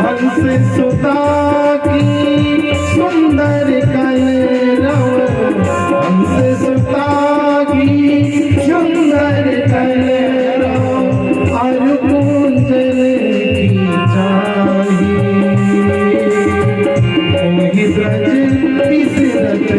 हंस सुता की सुंदर कलरव, हंस सुता की सुंदर कलरव, और कुंजल की चाहिए मोहि ब्रज बिसरत न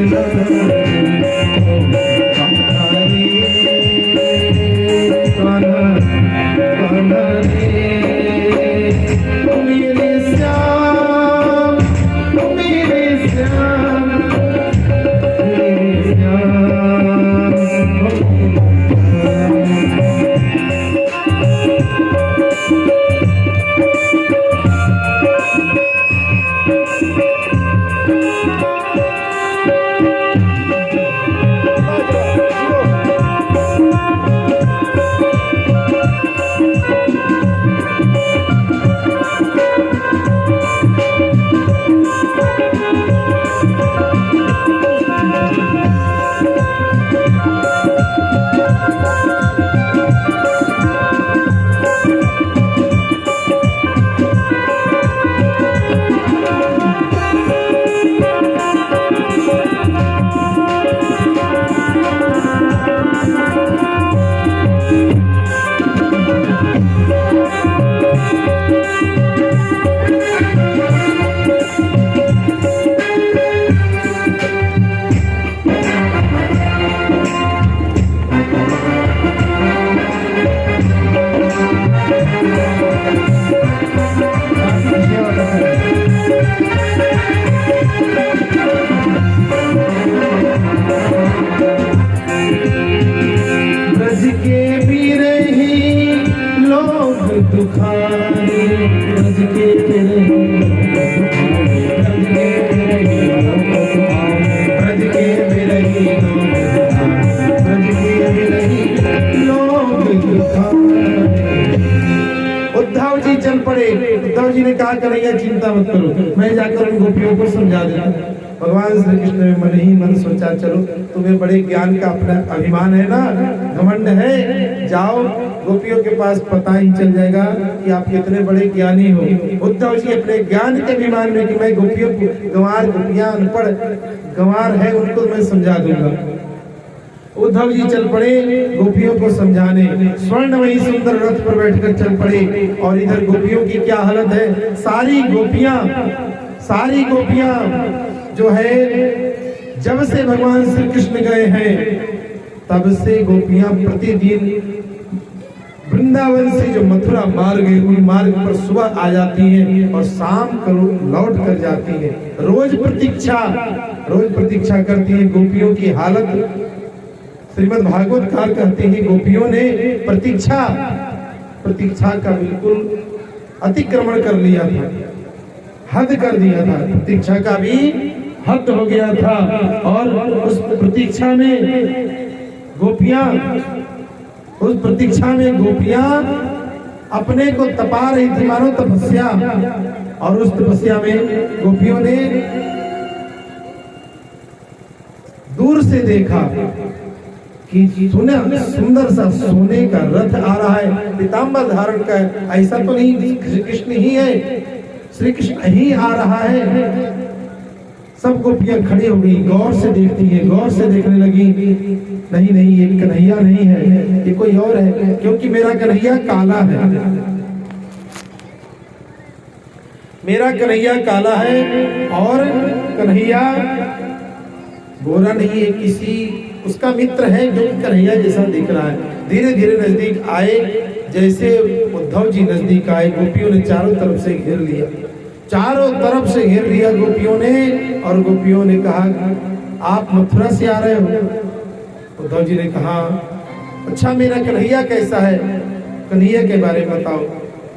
उद्धव जी ने कहा कन्हैया चिंता मत करो, मैं जाकर उन गोपियों को समझा देता। भगवान श्री कृष्ण ने मन ही मन सोचा चलो तुम्हें बड़े ज्ञान का अपना अभिमान है ना, घमंड है, जाओ गोपियों के पास पता ही चल जाएगा कि आप कितने बड़े ज्ञानी हो। उद्धव जी अपने ज्ञान के अभिमान में कि मैं गोपियों को, गंवार गोपियां अनपढ़ गंवार है उनको मैं समझा दूंगा। उद्धव जी चल पड़े गोपियों को समझाने, स्वर्णमयी सुंदर रथ पर बैठकर चल पड़े। और इधर गोपियों की क्या हालत है, सारी गोपियां जो है जब से भगवान श्री कृष्ण गए हैं तब से गोपियां प्रतिदिन वृंदावन से जो मथुरा मार्ग है उन मार्ग पर सुबह आ जाती हैं और शाम को लौट कर जाती हैं। रोज प्रतीक्षा करती हैं। गोपियों की हालत श्रीमद् भागवतकार कहते हैं गोपियों ने प्रतीक्षा का बिल्कुल अतिक्रमण कर लिया था, हद कर दिया था, प्रतीक्षा का भी हद हो गया था। और उस प्रतीक्षा में गोपियां अपने को तपा रही थी मानो तपस्या। और उस तपस्या में गोपियों ने दूर से देखा कि सुंदर सा सोने का रथ आ रहा है, पीताम्बर धारण का है। ऐसा तो नहीं श्री कृष्ण ही है, श्री कृष्ण ही आ रहा है। सब गोपियां खड़ी हो गई, गौर से देखती है, गौर से देखने लगी। नहीं ये कन्हैया नहीं है, ये कोई और है, क्योंकि मेरा कन्हैया काला है, मेरा कन्हैया काला है और कन्हैया गोरा नहीं है, किसी उसका मित्र है जो कन्हैया जैसा दिख रहा है। धीरे धीरे नजदीक आए, जैसे उद्धव जी नजदीक आए गोपियों ने चारों तरफ से घेर लिया, गोपियों ने। और गोपियों ने कहा आप मथुरा से आ रहे हो? उद्धव जी ने कहा अच्छा मेरा कन्हैया कैसा है, कन्हैया के बारे में बताओ।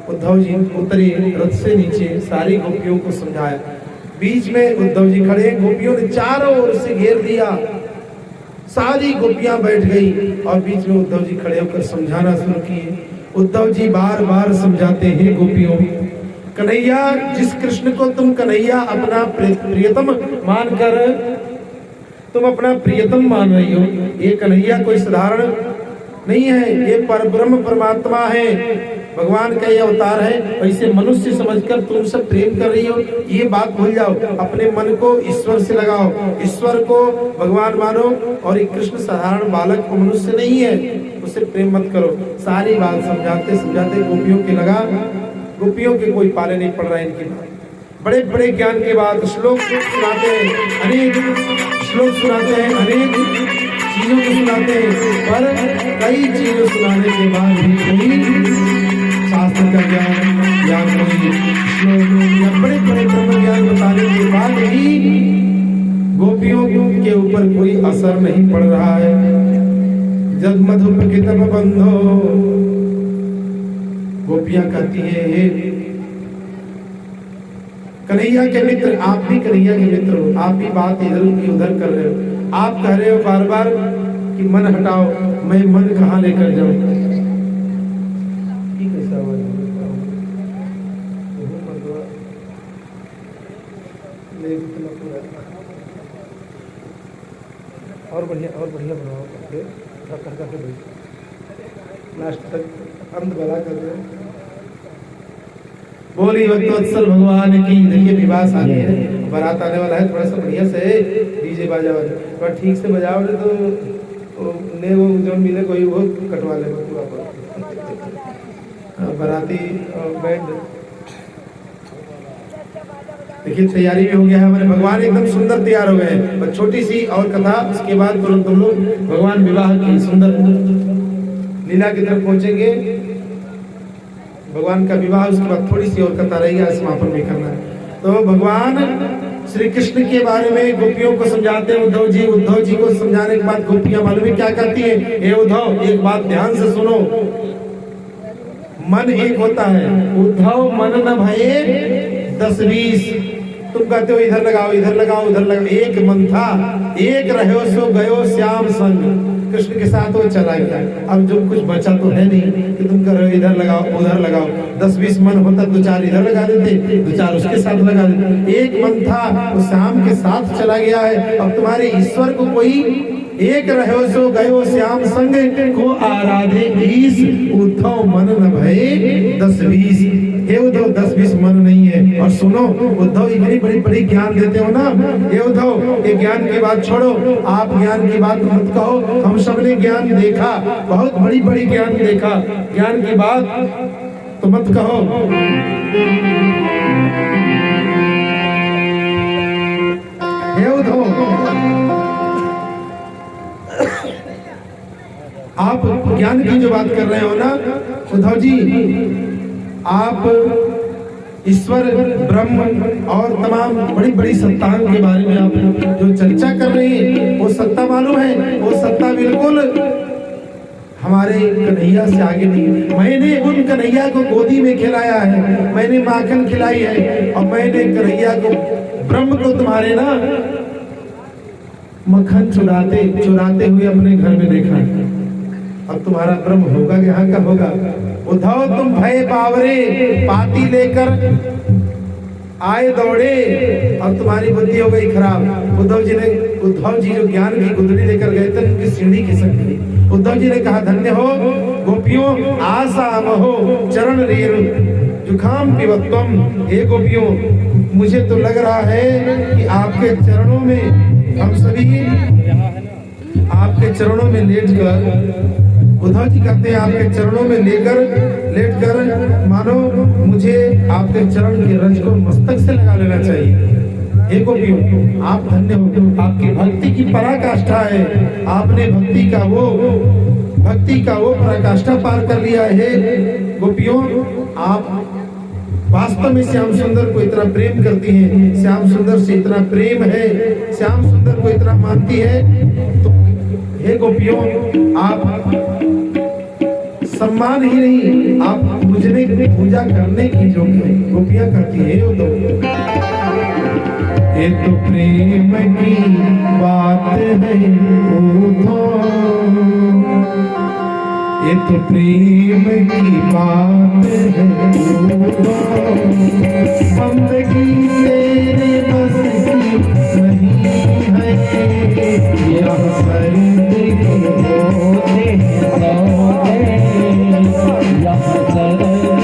उद्धव जी उतरे रथ से नीचे, सारी गोपियों को समझाया। बीच में उद्धव जी खड़े, गोपियों ने चारों ओर से घेर दिया, सारी गोपियां बैठ गई और बीच में उद्धव जी खड़े होकर समझाना शुरू किए। उद्धव जी बार बार समझाते हैं गोपियों, कन्हैया जिस कृष्ण को तुम कन्हैया अपना प्रियतम मानकर तुम अपना प्रियतम मान रही हो, ये कन्हैया कोई साधारण नहीं है, ये परब्रह्म परमात्मा है। भगवान का ये अवतार है, वैसे मनुष्य समझकर तुम सब प्रेम कर रही हो, ये बात भूल जाओ। अपने मन को ईश्वर से लगाओ, ईश्वर को भगवान मानो। और ये कृष्ण साधारण बालक को मनुष्य नहीं है, उसे प्रेम मत करो। सारी बात समझाते समझाते गोपियों के लगा, गोपियों के कोई पाले नहीं पड़ रहा है इनकी बात। बड़े बड़े ज्ञान के बाद श्लोक सुनाते हैं, अनेक श्लोक सुनाते हैं, अनेक चीजों को सुनाते हैं, पर कई चीजों सुनाने के बाद भी कोई शास्त्र का ज्ञान या कोई श्लोक या बड़े बड़े ब्रह्म ज्ञान बताने के बाद भी गोपियों के ऊपर कोई असर नहीं पड़ रहा है। जब मधुपकितम बंधो, गोपियां कहती है कन्हैया के मित्र, आप भी कन्हैया के मित्र हो, आप भी बात इधर की उधर कर रहे हो। आप कह रहे हो बार बार कि मन हटाओ, मैं मन कहाँ लेकर जाऊं। कैसा और बढ़िया बनाओ करके लास्ट तक अंत भला कर दो। बोली भक्तवत्सल भगवान की। देखिए विवाह शादी है, बारात आने वाला है, थोड़ा सा बढ़िया से डीजे बाजा वाजा ठीक से बजाओ, नहीं तो ने वो जो मिले कोई वो कटवा ले बाराती बैंड। देखिए तैयारी भी हो गया है, हमारे भगवान एकदम सुंदर तैयार हो गए हैं। बस छोटी सी और कथा, उसके बाद तुरंत हम लोग भगवान विवाह की सुंदर लीला की तरफ पहुंचेंगे। भगवान का विवाह, उसके बाद थोड़ी सी और कथा रहेगी, समापन भी करना है। तो भगवान श्री कृष्ण के बारे में गोपियों को समझाते हैं उद्धव जी। उद्धव जी को समझाने के बाद गोपियां मालूम है क्या कहती है, हे उद्धव एक बात ध्यान से सुनो, मन एक होता है, उद्धव मन न भये 10-20। तुम कहते हो इधर लगाओ इधर लगाओ उधर लगाओ, एक मन था, एक रहो सो गयो श्याम संग। कृष्ण के साथ वो चला गया। अब जो कुछ बचा तो है नहीं कि तुम कह रहे हो इधर लगाओ उधर लगाओ। 10-20 मन होता तो 4 इधर लगा देते, 2-4 उसके साथ लगा देते। एक मन था वो श्याम के साथ चला गया है। अब तुम्हारे ईश्वर को कोई एक रहो सो गयो श्याम संग को आराधे ईश, उद्धव मन न भये 10-20। हे उद्धव 10-20 मन नहीं है। और सुनो उद्धव, इतनी बड़ी बड़ी ज्ञान देते हो ना, हे उद्धव ये ज्ञान की बात छोड़ो, आप ज्ञान की बात मत कहो। हम सबने ज्ञान देखा, बहुत बड़ी बड़ी ज्ञान देखा, ज्ञान की बात तो मत कहो। हे उद्धव आप ज्ञान की जो बात कर रहे हो ना उद्धव जी, आप ईश्वर ब्रह्म और तमाम बड़ी बड़ी सत्ताओं के बारे में आप जो चर्चा कर रहे हैं, वो सत्ता मालूम है, वो सत्ता बिल्कुल हमारे कन्हैया से आगे नहीं। मैंने उन कन्हैया को गोदी में खिलाया है, मैंने माखन खिलाई है, और मैंने कन्हैया को ब्रह्म को तुम्हारे ना मक्खन चुराते हुए अपने घर में देखा है। अब तुम्हारा ब्रह्म होगा कि यहाँ का होगा। उद्धव तुम भय बावरे पाती लेकर आए दौड़े, और तुम्हारी बुद्धि हो गई खराब। उद्धव जी जो ज्ञान की गुदड़ी लेकर गए थे उनकी सीढ़ी खिसक गई। उद्धव जी ने कहा धन्य हो गोपियों आशा महो चरण रेर जुखाम पिबत्वम। हे गोपियों मुझे तो लग रहा है कि आपके चरणों में हम सभी आपके चरणों में लेटकर, उद्धव जी कहते हैं आपके चरणों में लेटकर मानो मुझे आपके चरण की रज को मस्तक से लगा लेना चाहिए। हे गोपियों आप धन्य हो, आपकी भक्ति की पराकाष्ठा है, आपने भक्ति का वो पराकाष्ठा पार कर लिया है। गोपियों आप वास्तव में श्याम सुंदर को इतना प्रेम करती हैं, श्याम सुंदर से इतना प्रेम है, श्याम सुंदर को इतना मानती है, तो हे गोपियों आप सम्मान ही नहीं, आप मुझे पूजा करने की जो गोपियां करती है वो तो ये तो प्रेम की बात है, ये तो प्रेम की बात है। बंदगी तेरे बस की नहीं है, यह सर्द के होते यह सर्द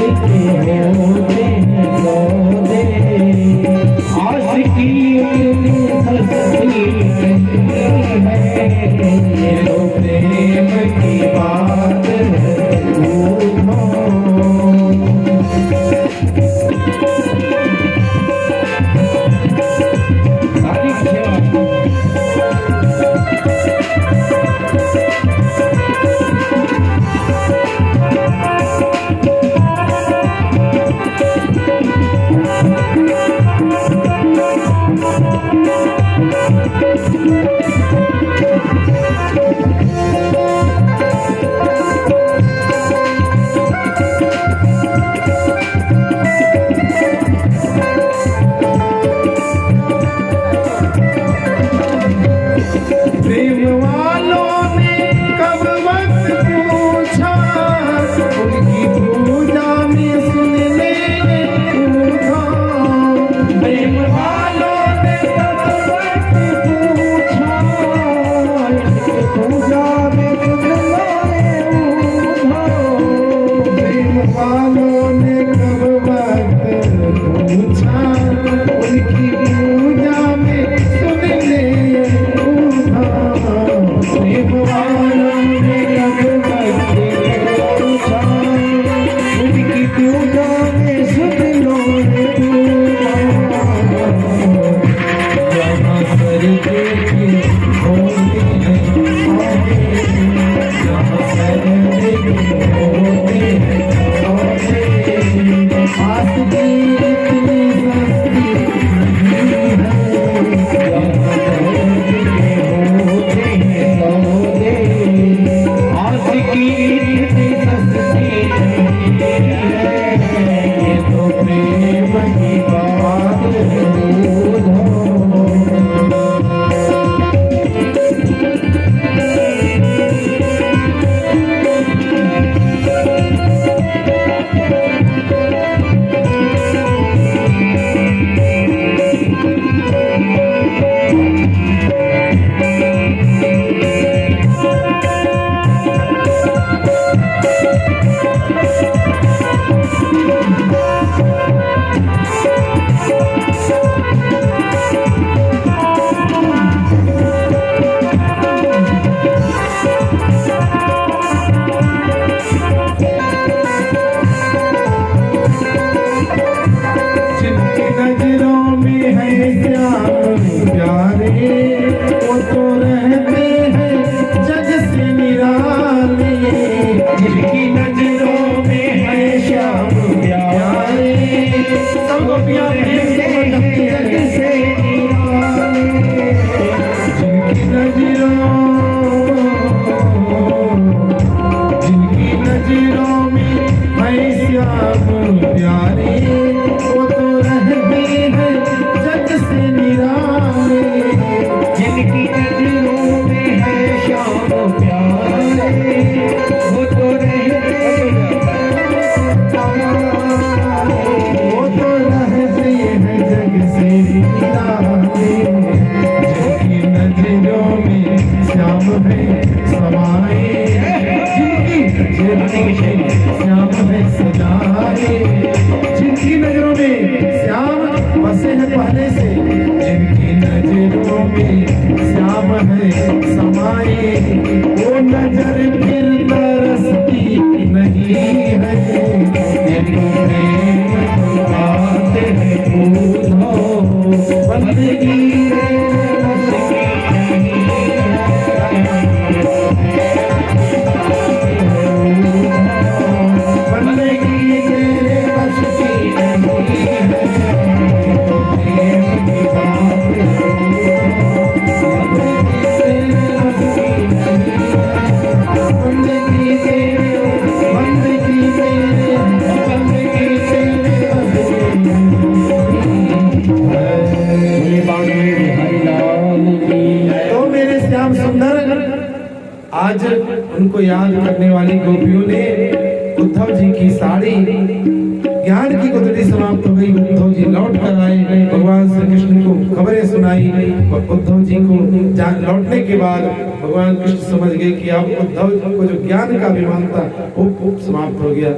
आज उनको याद करने वाली गोपियों ने उद्धव जी की साड़ी, ज्ञान की गुदड़ी समाप्त हो गई। उद्धव जी लौट कर आए, भगवान श्री कृष्ण को खबरें सुनाई। उद्धव जी को लौटने के बाद भगवान कृष्ण समझ गए कि अब उद्धव को जो ज्ञान का अभिमान था वो समाप्त हो गया।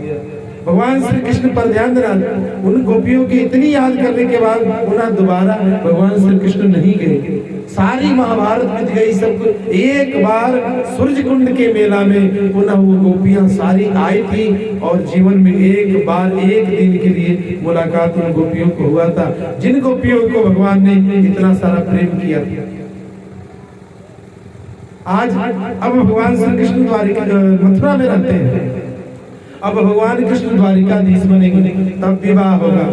भगवान श्री कृष्ण पर ध्यान देना, उन गोपियों की इतनी याद करने के बाद पुनः दोबारा भगवान श्री कृष्ण नहीं गए। सारी महाभारत बीत गई, सब कुछ। एक बार सूर्य कुंड के मेला में पुनः वो गोपियां सारी आई थी और जीवन में एक बार एक दिन के लिए मुलाकात उन गोपियों को हुआ था, जिन गोपियों को भगवान ने इतना सारा प्रेम किया। आज अब भगवान श्री कृष्ण द्वारिका मथुरा में रहते हैं। अब भगवान कृष्ण द्वारिकाधीश बनेंगे, तब विवाह होगा।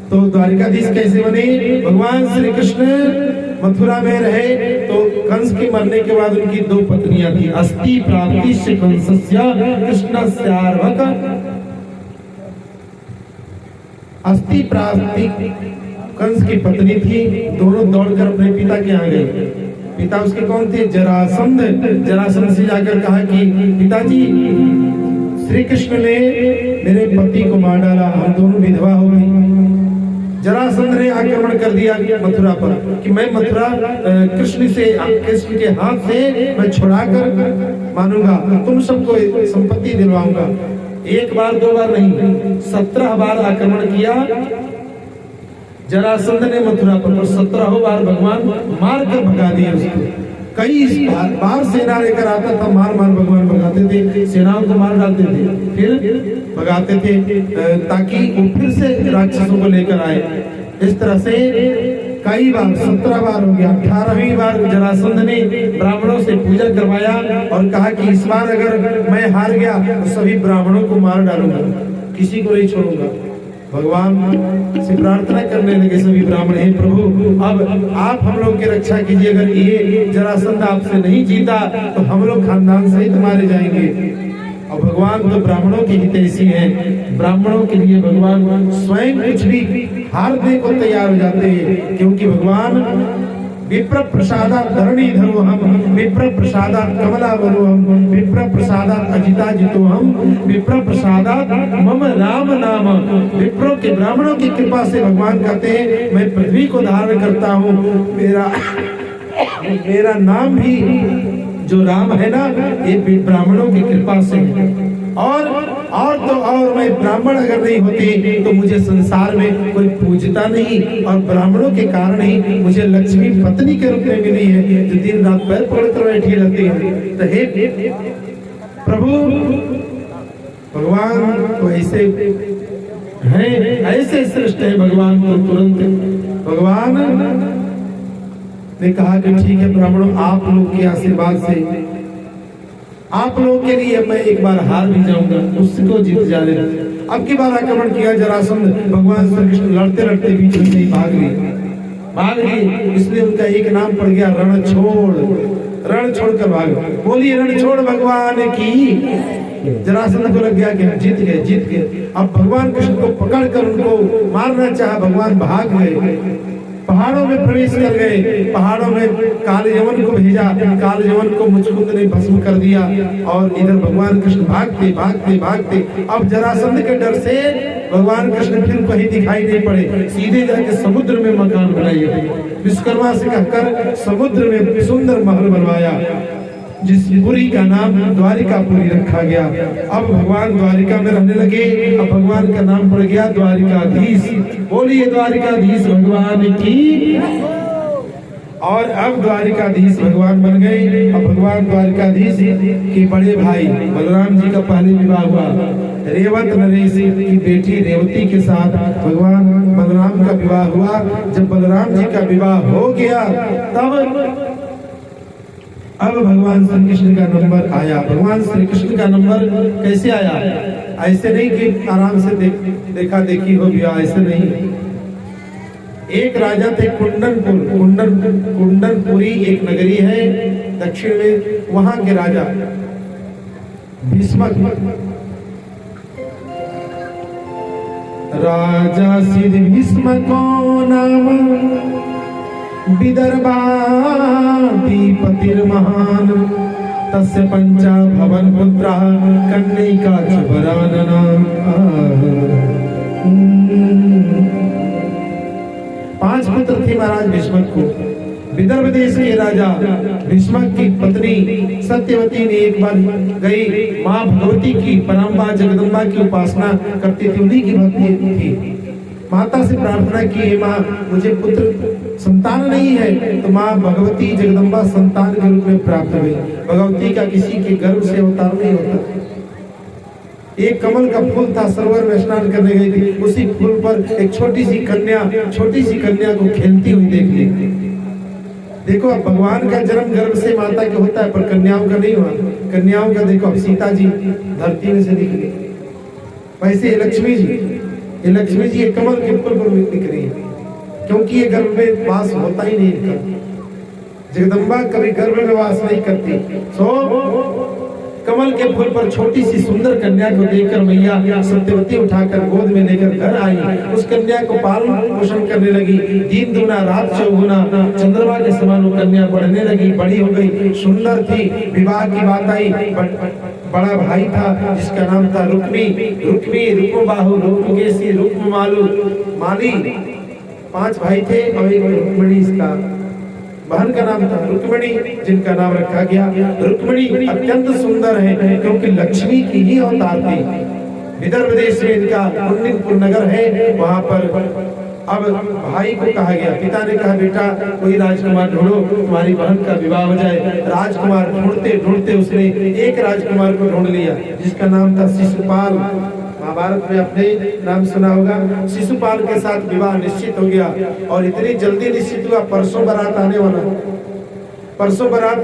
तो द्वारिकाधीश कैसे बने? भगवान श्री कृष्ण मथुरा में रहे तो कंस के मरने के बाद उनकी दो पत्नियां थी। अस्ति प्राप्ति से कंसस्य कृष्णस्यार्भक। अस्ति प्राप्ति कंस की पत्नी थी, दोनों दौड़कर अपने पिता के यहाँ गए। पिता उसके कौन थे? जरासंध। जरासंध से जाकर कहा कि पिताजी, श्री कृष्ण ने मेरे पति को मार डाला, हम दोनों विधवा हो गई। जरासंध ने आक्रमण कर दिया मथुरा पर कि मैं मथुरा कृष्ण के हाथ से मैं छुड़ाकर मानूंगा, तुम सबको संपत्ति दिलवाऊंगा। एक बार दो बार नहीं, 17 बार आक्रमण किया जरासंध ने मथुरा पर 17 बार भगवान मार कर भगा दिया उसको। कई बार सेना लेकर आता था, मार मार भगवान भगाते थे, सेनाओं को मार डालते थे, फिर भगाते थे ताकि वो फिर से राक्षसों को लेकर आए। इस तरह से कई बार, 17 बार हो गया। 18वीं बार जरासंध ने ब्राह्मणों से पूजा करवाया और कहा कि इस बार अगर मैं हार गया तो सभी ब्राह्मणों को मार डालूंगा, किसी को नहीं छोड़ूंगा। भगवान से प्रार्थना करने लगे सभी ब्राह्मण, हे प्रभु, अब आप हम लोग की रक्षा कीजिए। अगर ये जरासंध आपसे नहीं जीता तो हम लोग खानदान सहित मारे जाएंगे। और भगवान तो ब्राह्मणों के हितैषी हैं, ब्राह्मणों के लिए भगवान स्वयं कुछ भी हारने को तैयार हो जाते हैं, क्योंकि भगवान विप्र प्रसादात् धरणीधरो हम, विप्र प्रसादात् कमलावरो हम, विप्र प्रसादात् अजिता जितो हम, विप्र प्रसादात् मम राम नाम। विप्रों के, ब्राह्मणों की कृपा से भगवान कहते हैं मैं पृथ्वी को धारण करता हूँ, मेरा नाम भी जो राम है ना, ये ब्राह्मणों की कृपा से है। और मैं ब्राह्मण अगर नहीं होती तो मुझे संसार में कोई पूजता नहीं, और ब्राह्मणों के कारण ही मुझे लक्ष्मी पत्नी के रूप में मिली है जो दिन रात पैर पकड़कर बैठी रहती है। तो हे प्रभु, भगवान तो ऐसे है, ऐसे श्रेष्ठ है भगवान। तो तुरंत भगवान ने कहा कि ठीक है ब्राह्मणों, आप लोग के आशीर्वाद से आप लोगों के लिए मैं एक बार हार भी जाऊंगा, उसको जीत जाने। अब की बार आक्रमण किया जरासंध, भगवान श्री कृष्ण लड़ते लड़ते बीच में से भाग लिए, इसलिए उनका एक नाम पड़ गया रणछोड़। रण छोड़कर भाग, बोलिए रणछोड़ भगवान की। जरासंध को लग गया कि हम जीत गए। अब भगवान कृष्ण को पकड़कर उनको मारना चाहा, भगवान भाग गए, पहाड़ों में प्रवेश कर गए। पहाड़ों में काल यवन को भेजा, काल यवन को मुचकुंद ने भस्म कर दिया, और इधर भगवान कृष्ण भागते। अब जरासंध के डर से भगवान कृष्ण फिर कहीं दिखाई नहीं पड़े, सीधे जाके समुद्र में मकान बनाए। विश्वकर्मा से कहकर समुद्र में सुंदर महल बनवाया, जिस पुरी का नाम द्वारिकापुरी रखा गया। अब भगवान द्वारिका में रहने लगे। अब भगवान का नाम पड़ गया द्वारिकाधीश। बोलिए द्वारिकाधीश भगवान की। और अब द्वारिकाधीश भगवान बन गए। अब भगवान द्वारिकाधीश के बड़े भाई बलराम जी का पहले विवाह हुआ। रेवत नरेश की बेटी रेवती के साथ भगवान बलराम का विवाह हुआ। जब बलराम जी का विवाह हो गया, तब अब भगवान श्री कृष्ण का नंबर आया। भगवान श्री कृष्ण का नंबर कैसे आया? ऐसे नहीं कि आराम से देखा देखी हो गया, ऐसे नहीं। एक राजा थे कुंडनपुरी, एक नगरी है दक्षिण में, वहां के राजा भीष्मक। राजा सिद्ध भीष्मको नाम विदर्भाधिपतिर्महान, तस्य पंचा भवन पुत्रः कन्यकाक्षपरानना। 5 पुत्र थे महाराज भीष्मक को। विदर्भ देश के राजा भीष्मक की पत्नी सत्यवती ने एक बार गई, माँ भगवती की परम्बा जगदम्बा की उपासना करती थी, उन्हीं की भक्ति थी। माता से प्रार्थना की, माँ मुझे पुत्र संतान नहीं है, तो माँ भगवती जगदम्बा संतान के रूप में प्राप्त हुई। भगवती का किसी के गर्भ से अवतार नहीं होता। एक कमल का फूल था, सरोवर में स्नान करने गई थी, उसी फूल पर एक छोटी सी कन्या को खेलती हुई देख ली। देखो अब भगवान का जन्म गर्भ से माता के होता है, पर कन्याओं का नहीं हुआ। कन्याओं का देखो, अब सीता जी धरती में से निकली, वैसे लक्ष्मी जी एक कमल के फूल पर दिख रही है, क्योंकि ये गर्भ में वास होता ही नहीं इनका। जगदम्बा कभी गर्भ में वास नहीं करती। कमल के फूल पर छोटी सी सुंदर कन्या को देखकर मैया सत्यवती उठाकर गोद में लेकर घर आई। उस कन्या को पालन पोषण करने लगी। दिन दुना रात चौगुना चंद्रमा के समान वो कन्या बढ़ने लगी, बड़ी हो गई, सुंदर थी। विवाह की बात आई, बड़ा भाई था जिसका नाम था रुक्मी, रुक्मबाहु, रुक्मकेशी, रुक्ममालू, माली। 5 भाई थे और एक रुक्मिणी, इसका बहन का नाम था रुक्मिणी, जिनका नाम रखा गया। रुक्मिणी अत्यंत सुंदर है, क्योंकि लक्ष्मी की ही अवतार थी। विदर्भ देश में इनका कुंडनपुर नगर है, वहां पर अब भाई को कहा गया, पिता ने कहा बेटा कोई राजकुमार ढूंढो, तुम्हारी बहन का विवाह हो जाए। राजकुमार ढूंढते ढूंढते उसने एक राजकुमार को ढूंढ लिया, जिसका नाम था शिशुपाल। महाभारत में आपने नाम सुना होगा। शिशुपाल के साथ विवाह निश्चित हो गया, और इतनी जल्दी निश्चित हुआ, परसों बारात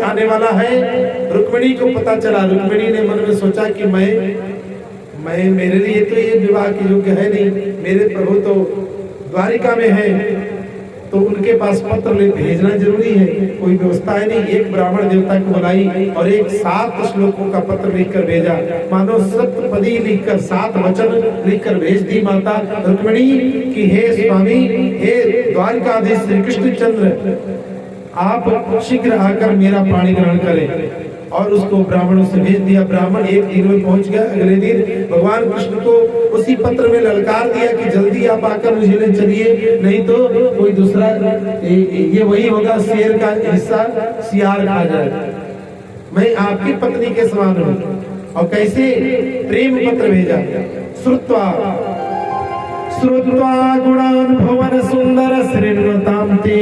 आने वाला है। रुक्मिणी को पता चला। रुक्मिणी ने मन में सोचा कि मैं मेरे लिए तो ये विवाह के योग्य है नहीं, मेरे प्रभु तो द्वारिका में है, तो उनके पास पत्र ले भेजना जरूरी है। कोई व्यवस्था है नहीं। एक ब्राह्मण देवता को बुलाई और एक 7 श्लोकों का पत्र लिखकर भेजा, मानो सप्तपदी लिखकर 7 वचन लिखकर भेज दी माता रुक्मिणी कि हे स्वामी, हे द्वारिकाधीश श्री कृष्णचंद्र, आप शीघ्र आकर मेरा पाणी ग्रहण करें। और उसको ब्राह्मणों से भेज दिया। ब्राह्मण एक दिन में पहुंच गया। अगले दिन भगवान कृष्ण को उसी पत्र में ललकार दिया कि जल्दी आप आकर मुझे ले चलिए, नहीं तो कोई दूसरा ये वही होगा, शेर का हिस्सा सियार खा जाए। मैं आपकी पत्नी के समान हूँ, और कैसे प्रेम पत्र भेजा। श्रुत्वा श्रुत्वा गुणान भुवन सुंदर श्रीनुतां ते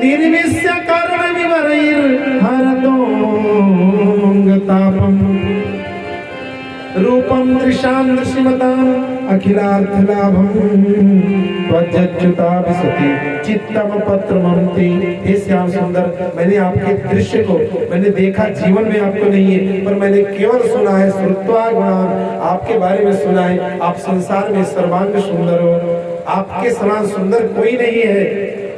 निर्विश्य कर्ण विवरैर् हरतोंगतापम् रूपम दृशां दृश्यमताम् अखिलार्थलाभम् त्वज्जच्युताभिसति चित्तम पत्रमं ते। हे श्याम सुंदर, मैंने आपके दृश्य को मैंने देखा, जीवन में आपको नहीं है, पर मैंने केवल सुना है। श्रुत्वा गुणान, आपके बारे में सुना है। आप संसार में सर्वांग सुंदर हो, आपके समान सुंदर कोई नहीं है।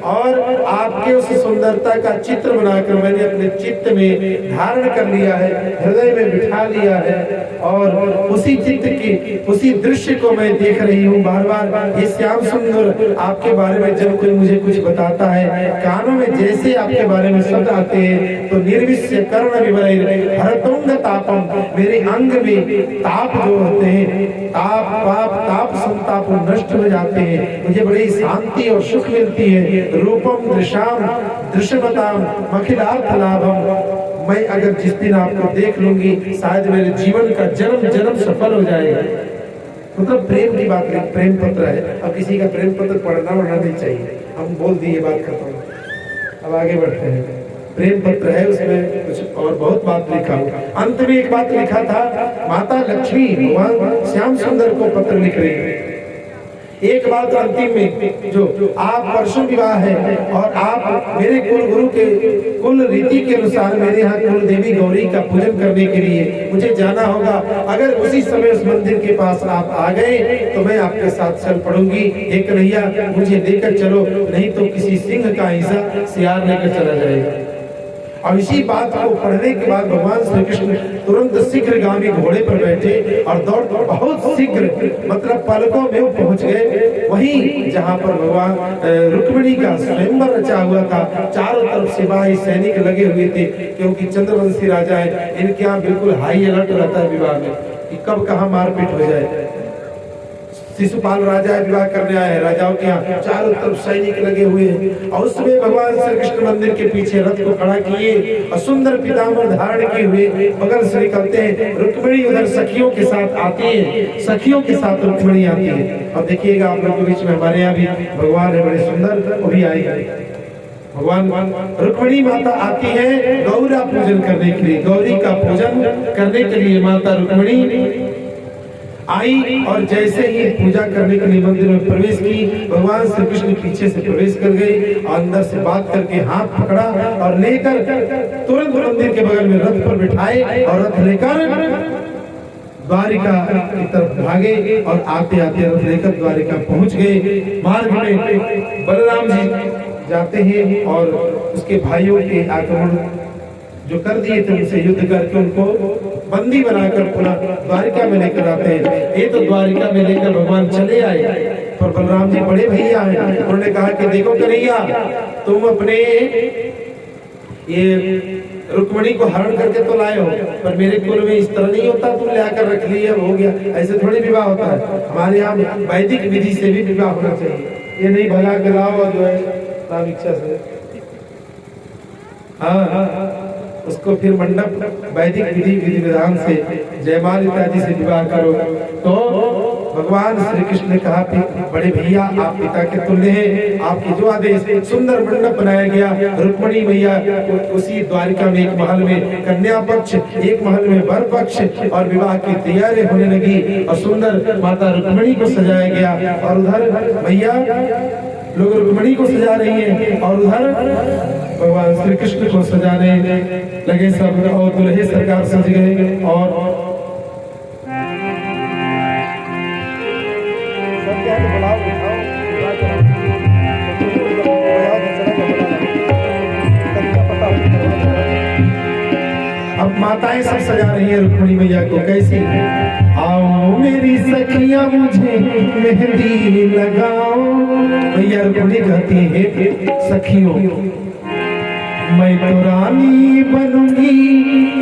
और आपके उस सुंदरता का चित्र बनाकर मैंने अपने चित्त में धारण कर लिया है, हृदय में बिठा लिया है। और उसी चित्त की उसी दृश्य को मैं देख रही हूँ बार बार। ये श्याम सुंदर, आपके बारे में जब कोई मुझे कुछ बताता है, कानों में जैसे आपके बारे में शब्द आते हैं तो निर्विश्य कर्ण विवरैर् हरतोंग तापम, मेरे अंग में ताप जो होते हैं, ताप पाप ताप संताप नष्ट हो जाते हैं। मुझे बड़ी शांति और सुख मिलती है। रूपम दृशाम दृश्यमताम अखिलार्थ लाभम, मैं अगर जिस दिन आपको देख लूंगी शायद मेरे जीवन का जन्म जन्म सफल हो जाएगा। मतलब प्रेम की बात नहीं, प्रेम पत्र है। अब किसी का प्रेम पत्र पढ़ना नहीं चाहिए, हम बोल दिए, बात खत्म। अब आगे बढ़ते हैं। प्रेम पत्र है, उसमें कुछ और बहुत बात लिखा हुआ। अंत में एक बात लिखा था, माता लक्ष्मी भगवान श्याम सुंदर को पत्र लिख रही है। एक बात अंतिम में, जो आप परसों विवाह है और आप मेरे कुल गुरु के कुल रीति के अनुसार मेरे यहाँ कुल देवी गौरी का पूजन करने के लिए मुझे जाना होगा। अगर उसी समय उस मंदिर के पास आप आ गए तो मैं आपके साथ चल पड़ूंगी। एक कन्हैया मुझे लेकर चलो, नहीं तो किसी सिंह का हिस्सा सियार लेकर चला जाएगा। और इसी बात को पढ़ने के बाद भगवान श्री कृष्ण तुरंत शीघ्रगामी घोड़े पर बैठे और दौड़ बहुत शीघ्र, मतलब पलकों में वो पहुंच गए वहीं जहां पर भगवान रुक्मिणी का स्वयंवर रचा हुआ था। चारों तरफ सिपाही सैनिक लगे हुए थे, क्योंकि चंद्रवंशी राजा है, इनके यहाँ बिल्कुल हाई अलर्ट रहता है विवाह में कि कब कहाँ मारपीट हो जाए। शिशुपाल राजा विवाह करने आए, राजाओं के यहाँ चारों तरफ सैनिक लगे हुए हैं। और उसमें भगवान श्री कृष्ण मंदिर के पीछे रथ को खड़ा किए और सुंदर पीताम्बर धारण किए हुए बगल से निकलते हैं। रुक्मिणी उधर सखियों के साथ आती है, सखियों के साथ रुक्मिणी आती है। और देखिएगा आप लोगों के बीच में हमारे यहाँ भी भगवान है बड़े सुंदर, वो भी आएगा। भगवान रुक्मिणी माता आती है गौरा पूजन करने के लिए, गौरी का पूजन करने के लिए माता रुक्मिणी आई। और जैसे ही पूजा करने के लिए मंदिर में प्रवेश की, भगवान श्री कृष्ण पीछे से प्रवेश कर गए, अंदर से बात करके हाथ पकड़ा और लेकर तुरंत मंदिर के बगल में रथ पर बिठाए और रथ लेकर द्वारिका की तरफ भागे। और आते आते रथ लेकर द्वारिका पहुंच गए। मार्ग में बलराम जी जाते हैं और उसके भाइयों के आक्रमण जो कर दिए थे उनसे युद्ध करके उनको बंदी बनाकर पुनः द्वारिका में लेकर आते हैं। ये तो द्वारिका में लेकर भगवान चले आए, पर बलराम जी बड़े भैया हैं, उन्होंने कहा कि देखो कन्हैया, तुम अपने ये रुक्मिणी को हरण करके तो लाए हो, पर मेरे कुल में इस तरह नहीं होता, तुम लाकर रख लिए हो गया। ऐसे थोड़ी विवाह होता है, हमारे यहाँ वैदिक विधि से भी विवाह होना चाहिए। ये नहीं भगा के लाओ और जो है राम इच्छा से, हाँ उसको फिर मंडप वैदिक विधि विधान से जयमाल इत्यादि से विवाह करो। तो भगवान श्री कृष्ण ने कहा कि बड़े भैया आप पिता के तुल्य हैं, आपके जो आदेश, सुंदर मंडप बनाया गया। रुक्मिणी मैया उसी द्वारिका में एक महल में कन्या पक्ष, एक महल में वर पक्ष, और विवाह की तैयारी होने लगी और सुंदर माता रुक्मिणी को सजाया गया। और उधर भैया लोग रुक्मिणी को सजा रही है और उधर भगवान श्री कृष्ण को सजाने लगे सब, और दुल्हे सरकार सज गए। और अब माताएं सब सजा रही है रुक्मिणी मैया को। कैसी? आओ मेरी सखियां मुझे मेहंदी लगाओ। मैया रुक्मिणी कहती है सखियों, मैं तो रानी बनूंगी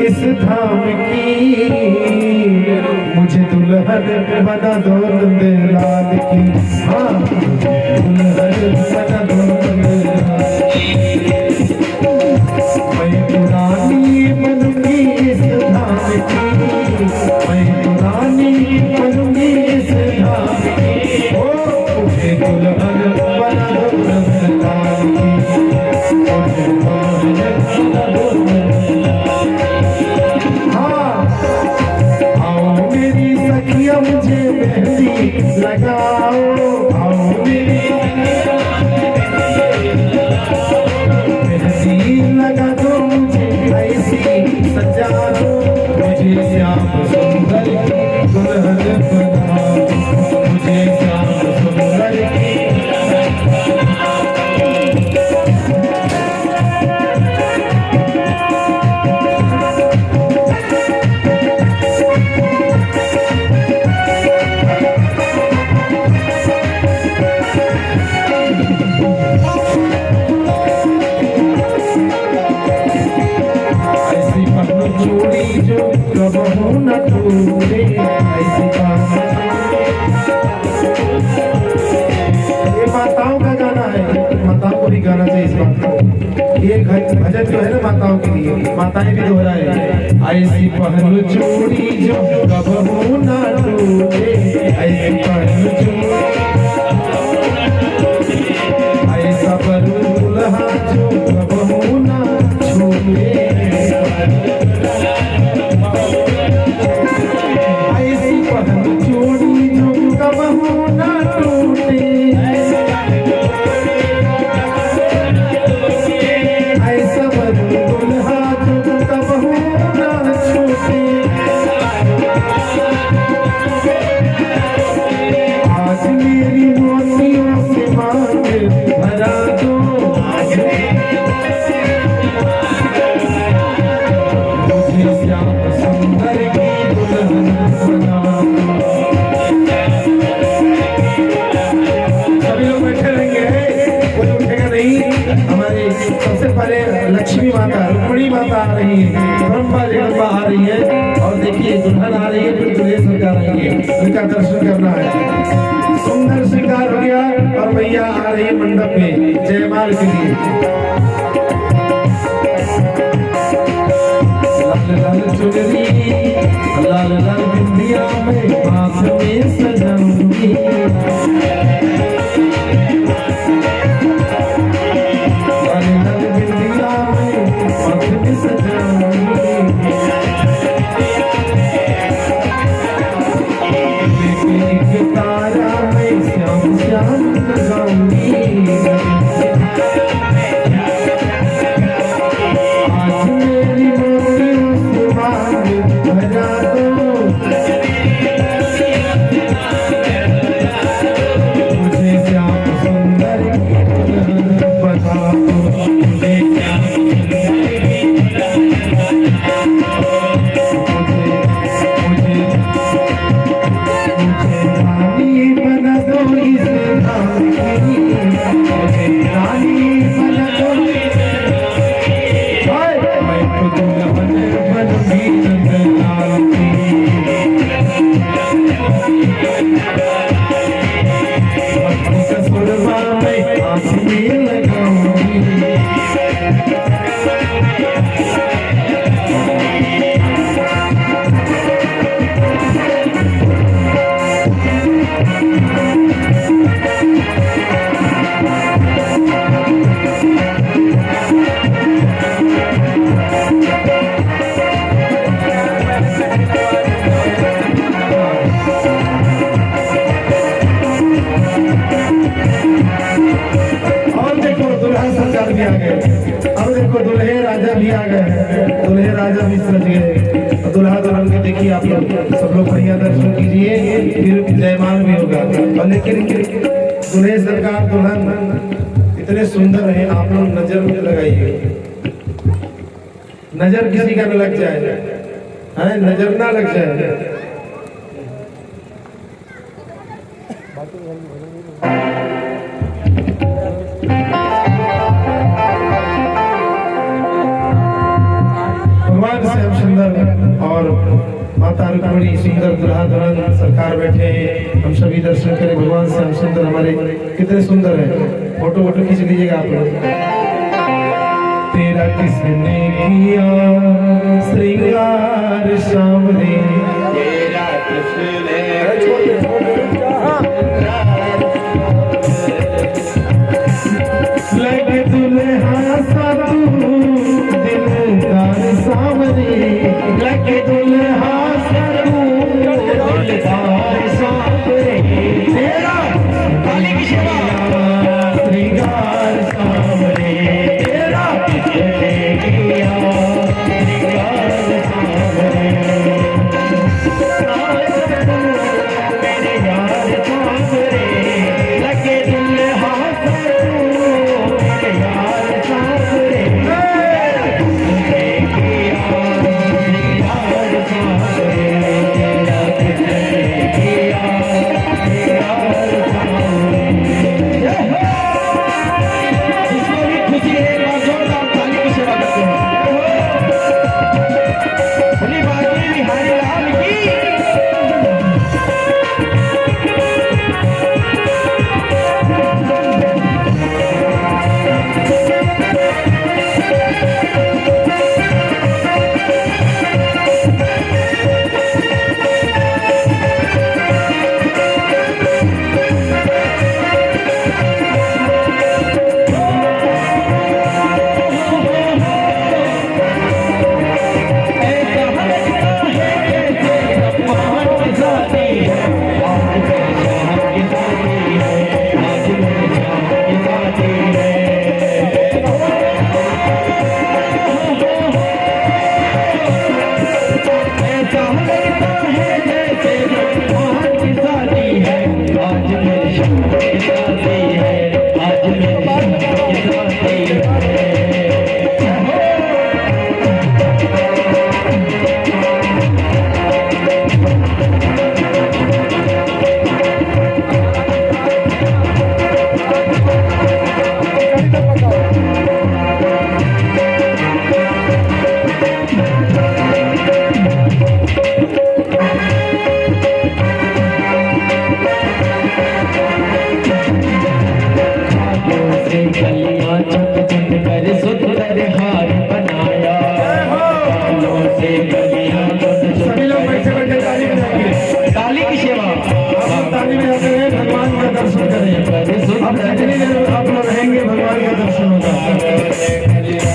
इस धाम की, मुझे दुल्हन बना दो नंदलाल की। हाँ दुल्हन बना दो नंदलाल, मैं तो रानी बनूंगी आओ मेरी मेहंदी लगा दो मुझे ऐसी सजा दो मुझे श्याम सुंदर की दुल्हन बना मुझे श्याम सुंदर की चूड़ी जो कबहू न टूटे ऐसी ये माताओं का गाना है, माताओं को भी गाना चाहिए इस बात को। ये भजन जो है ना माताओं के लिए, माताएं भी दोहराए। ऐसी पहन चूड़ी जो कबहू न टूटे ऐसी पहन चूड़ी ऐसा बरू दुल्हा जो कबहू न छूटे चूड़ी जो कबहू न टूटे ऐसा दुल्हा जो कबहू न छूटे आज मेरी मोतियों से मांग भरा दो मुझे श्याम सुंदर की दुल्हन बना हमारे सबसे पहले लक्ष्मी माता रुक्मिणी माता आ रही है, ब्रह्मा जगदम्बा आ रही है और देखिए दुल्हन आ रही है, फिर दूल्हे सरकार आएंगे, उनका दर्शन करना है। सुंदर श्रृंगार हो गया और मैया आ रही है मंडप में जयमाल के लिए। लाल लाल चुनरी लाल लाल बिंदिया में हाथ में सजाऊंगी तारा में श्याम श्याम लगाऊंगी आज मेरी मोतियों से मांग भरा दो मुझे श्याम सुंदर की दुल्हन बना दो मुझे भी आ गए। अब देखो दूल्हे राजा भी आ गए, दूल्हे राजा भी सज गए। दूल्हा दुल्हन के देखिए आप लोग, सब लोग बढ़िया दर्शन कीजिए, फिर जयमाल भी होगा। और लेकिन दूल्हे सरकार दुल्हन इतने सुंदर है, आप लोग नजर में लगाइए, नजर किसी का न लग जाए, है नजर ना लग जाए। भगवान श्याम सुंदर और माता रुक्मिणी सुंदर दुल्हा दुल्हन सरकार बैठे हैं। हम सभी दर्शन करें। भगवान श्याम सुंदर हमारे कितने सुंदर है। फोटो वोटो खींच लीजिएगा आप लोग। तेरा किसने किया श्रृंगार सामने, तेरा किसने लगे दुल्हा सा तू दिलदार सामने, लगे दुल्हा सा तू दिलदार सामने, तेरा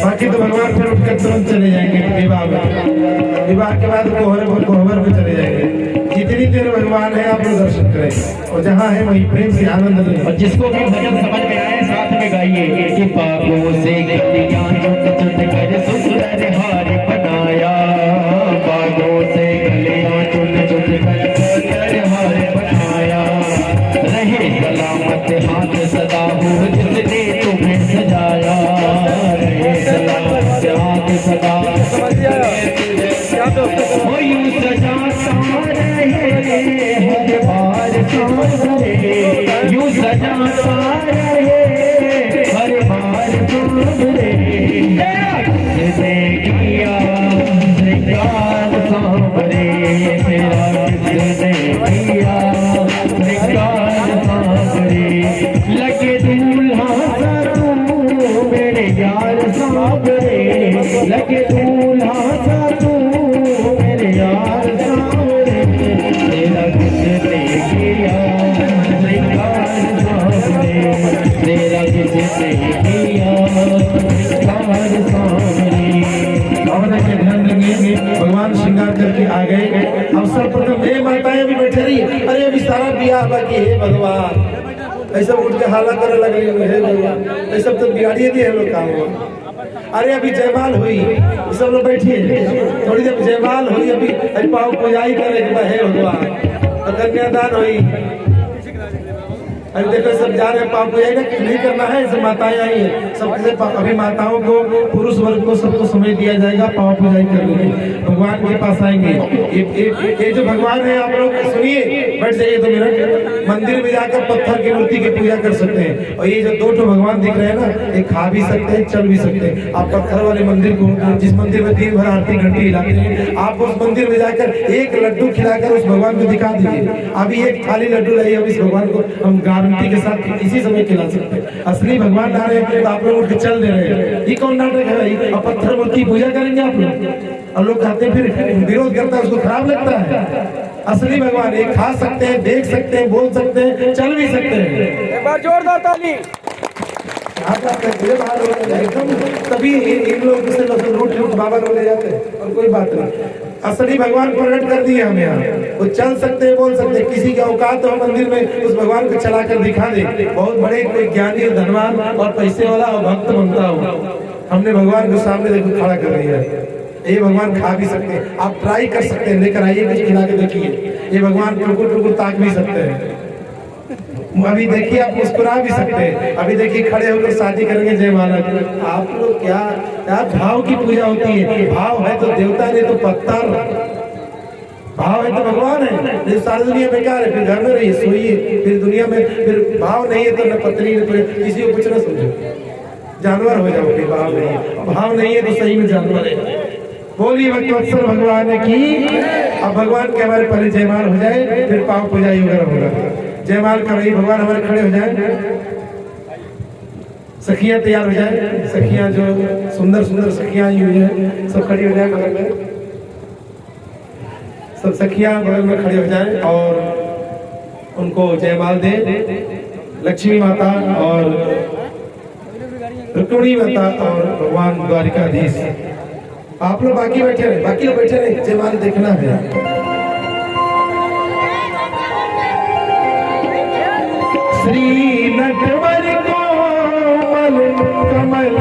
बाकी तो भगवान फिर उठकर तुरंत चले जाएंगे विवाह में, विवाह के बाद कोहबर में चले जाएंगे। जितनी देर भगवान है आप लोग दर्शन करें और जहाँ है वहीं प्रेम से आनंद लें। और जिसको भी भजन समझ में आए साथ में गाइए कि बागों से गलियां चुन चुन कर सुंदर हार बनाया, बागों से गलियां चुन चुन कर सुंदर हार बनाया, रहे सलामत हाथ सदा हो जिसने तुम्हें सजाया, रहे सलामत हाथ सदा हो यूं सजाता रहे हर बार सामने, यूं सजाता रहे हर बार सामने, किसने किया श्रृंगार सांवरे, मेरा किसने किया श्रृंगार सांवरे, लगे दूल्हा सा तू मेरे यार सांवरे, लगे दूल्हा सा तू मेरे यार सांवरे, तेरा किसने किया श्रृंगार सांवरे, तेरा किसने किया श्रृंगार सांवरे। ध्यान देंगे भगवान श्रृंगार करके आ गए। अब सर्वप्रथम हे माताएं भी बैठे रही, अरे अभी सारा ब्याह बाकी है भगवान, ऐसा उठ के हाला करे लगे हे भगवान, ये सब तो बिगाड़िए दिए लोग काम हुआ। अरे अभी जयमाल हुई, सब लोग बैठिए, थोड़ी देर जयमाल हुई, अभी पाव पूजाई करे हे भगवान, तो कन्यादान हुई। अभी देखो सब जा रहे हैं पाप पूजा नहीं करना है, ऐसे माताएं आई है सबसे, अभी माताओं को पुरुष वर्ग को सबको समय दिया जाएगा पाव पूजा करने के, भगवान के पास आएंगे। ये जो भगवान है आप लोग सुनिए, बैठ जाइए 2 मिनट। मंदिर में जाकर पत्थर की मूर्ति की पूजा कर सकते हैं, और ये जो 2 भगवान दिख रहे हैं ना, ये खा भी सकते हैं चल भी सकते हैं। आप पत्थर वाले मंदिर को, जिस मंदिर में दिन भर आरती घंटी हिलाते हैं, आप उस मंदिर में जाकर एक लड्डू खिलाकर उस भगवान को दिखा दीजिए। अभी एक थाली लड्डू लाइए, अब इस भगवान को हम गारंटी के साथ इसी समय खिला सकते हैं। असली भगवान आ रहे हैं तो आप लोग उठ के चल दे रहे हैं, ये कौन नाटक है भाई? अब पत्थर मूर्ति पूजा करेंगे आप लोग, और लोग कहते हैं फिर विरोध करता है, उसको खराब लगता है। असली भगवान ये खा सकते हैं, देख सकते हैं, बोल सकते हैं, चल भी सकते हैं। एक बार जोरदार ताली। एकदम तभी इन लोग से लूट बाबा लोग ले जाते हैं, और कोई बात नहीं। असली भगवान प्रकट कर दिए हम यहाँ, वो चल सकते हैं, बोल सकते हैं। किसी की औकात हो मंदिर में उस भगवान को चला कर दिखा दे, बहुत बड़े कोई ज्ञानी धनवान और पैसे वाला और भक्त बनता हो। हमने भगवान को सामने देखो खड़ा कर दिया है। ये भगवान खा भी सकते हैं, आप ट्राई कर सकते हैं, लेकर आइए कुछ खिला के देखिए। ये भगवान टुकुर टुकुर ताक भी सकते हैं, अभी देखिए आप मुस्कुरा भी सकते हैं। अभी देखिए खड़े होकर शादी करेंगे जयमाला। आप लोग क्या भाव की पूजा होती है, भाव है तो देवता, नहीं तो पत्थर, भाव है तो भगवान है। सारी दुनिया बेकार है, फिर घर में रहिए सोइए, फिर दुनिया में फिर भाव नहीं है तो न पत्नी न किसी को कुछ ना समझो, जानवर हो जाओगे। भाव नहीं है, भाव नहीं है तो सही में जानवर है। बोलिए भक्तवत्सल भगवान की। अब भगवान के हमारे पहले जयमाल हो जाए, फिर पाव पूजाई वगैरह होगा। जयमाल कर रही भगवान हमारे खड़े हो जाए, सखियां तैयार हो जाए, सखियां जो सुंदर सुंदर सखियां आई हुई है सब खड़ी हो जाए बगल में, सब सखियां बगल में खड़ी हो जाए और उनको जयमाल दे। लक्ष्मी माता और रुक्मिणी माता और भगवान द्वारिकाधीश। आप लोग बाकी बैठे रहे, बाकी लोग बैठे रहे, जयमाल देखना है। श्री नटवर कोमल कमल